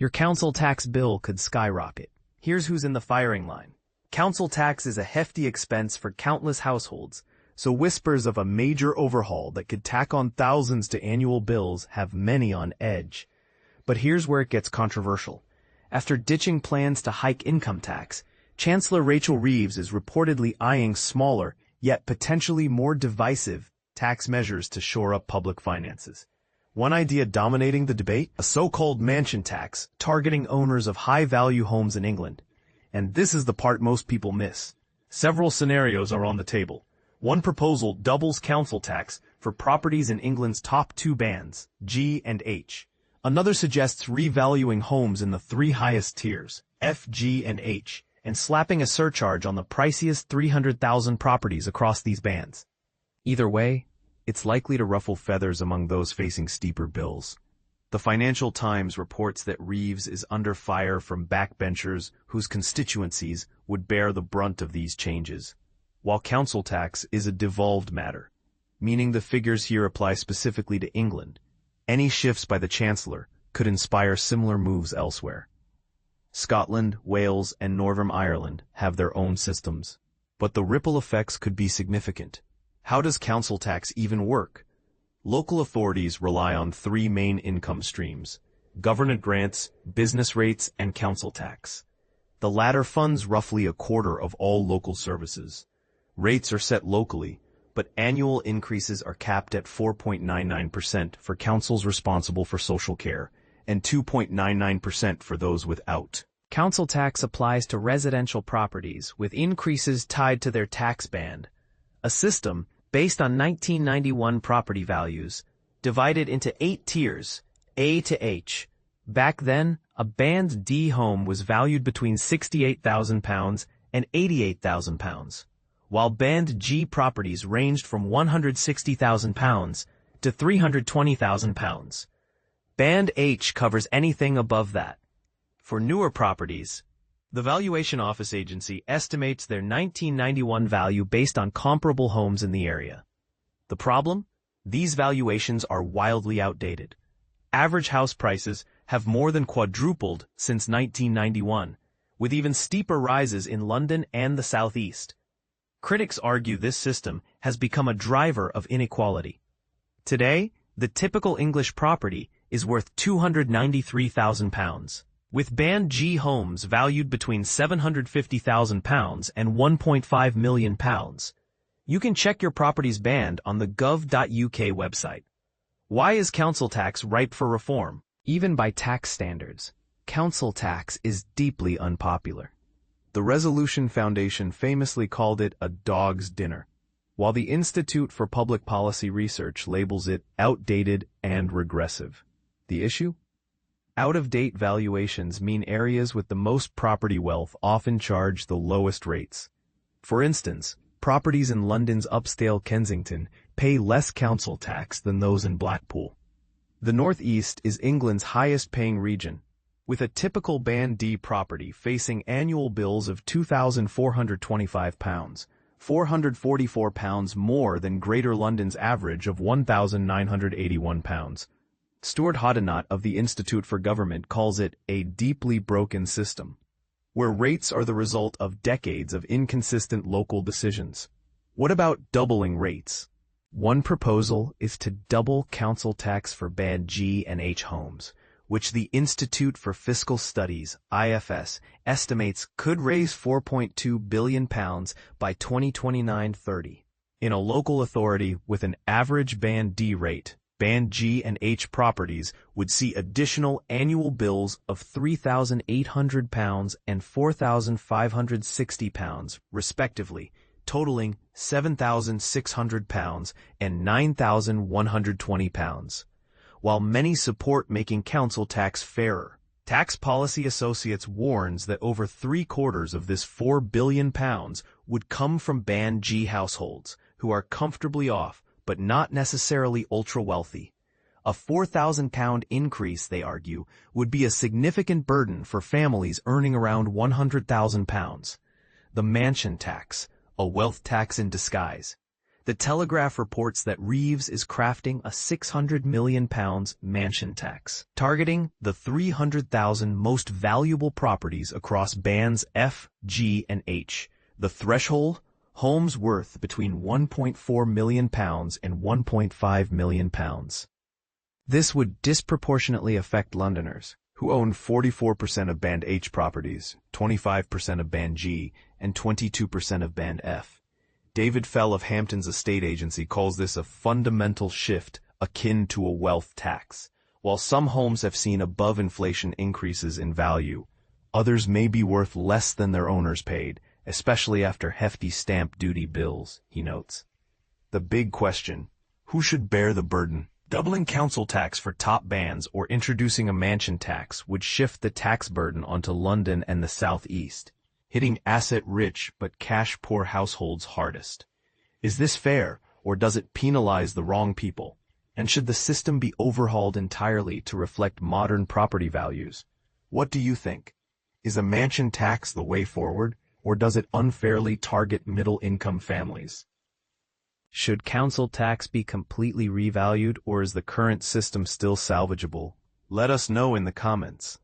Your council tax bill could skyrocket. Here's who's in the firing line. Council tax is a hefty expense for countless households, so whispers of a major overhaul that could tack on thousands to annual bills have many on edge. But here's where it gets controversial. After ditching plans to hike income tax, Chancellor Rachel Reeves is reportedly eyeing smaller, yet potentially more divisive, tax measures to shore up public finances. One idea dominating the debate? A so-called mansion tax targeting owners of high-value homes in England. And this is the part most people miss. Several scenarios are on the table. One proposal doubles council tax for properties in England's top two bands, G and H. Another suggests revaluing homes in the three highest tiers, F, G, and H, and slapping a surcharge on the priciest 300,000 properties across these bands. Either way, it's likely to ruffle feathers among those facing steeper bills. The Financial Times reports that Reeves is under fire from backbenchers whose constituencies would bear the brunt of these changes, while council tax is a devolved matter, meaning the figures here apply specifically to England. Any shifts by the Chancellor could inspire similar moves elsewhere. Scotland, Wales, and Northern Ireland have their own systems, but the ripple effects could be significant. How does council tax even work? Local authorities rely on three main income streams: government grants, business rates, and council tax. The latter funds roughly a quarter of all local services. Rates are set locally, but annual increases are capped at 4.99% for councils responsible for social care and 2.99% for those without. Council tax applies to residential properties with increases tied to their tax band, a system based on 1991 property values, divided into 8 tiers, A to H. Back then, a Band D home was valued between £68,000 and £88,000, while Band G properties ranged from £160,000 to £320,000. Band H covers anything above that. For newer properties, the Valuation Office Agency estimates their 1991 value based on comparable homes in the area. The problem? These valuations are wildly outdated. Average house prices have more than quadrupled since 1991, with even steeper rises in London and the Southeast. Critics argue this system has become a driver of inequality. Today, the typical English property is worth £293,000. With Band G homes valued between £750,000 and £1.5 million. You can check your property's band on the gov.uk website. Why is council tax ripe for reform? Even by tax standards, council tax is deeply unpopular. The Resolution Foundation famously called it a dog's dinner, while the Institute for Public Policy Research labels it outdated and regressive. The issue? Out-of-date valuations mean areas with the most property wealth often charge the lowest rates. For instance, properties in London's upscale Kensington pay less council tax than those in Blackpool. The North East is England's highest-paying region, with a typical Band D property facing annual bills of £2,425, £444 more than Greater London's average of £1,981. Stuart Hoddinott of the Institute for Government calls it a deeply broken system, where rates are the result of decades of inconsistent local decisions. What about doubling rates? One proposal is to double council tax for Band G and H homes, which the Institute for Fiscal Studies, IFS, estimates could raise £4.2 billion by 2029-30. In a local authority with an average Band D rate, Band G and H properties would see additional annual bills of £3,800 and £4,560, respectively, totaling £7,600 and £9,120. While many support making council tax fairer, Tax Policy Associates warns that over three-quarters of this £4 billion would come from Band G households, who are comfortably off but not necessarily ultra-wealthy. A £4,000 increase, they argue, would be a significant burden for families earning around £100,000. The mansion tax, a wealth tax in disguise. The Telegraph reports that Reeves is crafting a £600 million mansion tax, targeting the 300,000 most valuable properties across bands F, G, and H. The threshold? Homes worth between £1.4 million and £1.5 million. This would disproportionately affect Londoners, who own 44% of Band H properties, 25% of Band G, and 22% of Band F. David Fell of Hampton's estate agency calls this a fundamental shift akin to a wealth tax. While some homes have seen above-inflation increases in value, others may be worth less than their owners paid, especially after hefty stamp duty bills, he notes. The big question: who should bear the burden? Doubling council tax for top bands or introducing a mansion tax would shift the tax burden onto London and the southeast, hitting asset-rich but cash-poor households hardest. Is this fair, or does it penalize the wrong people? And should the system be overhauled entirely to reflect modern property values? What do you think? Is a mansion tax the way forward, or does it unfairly target middle-income families? Should council tax be completely revalued, or is the current system still salvageable? Let us know in the comments.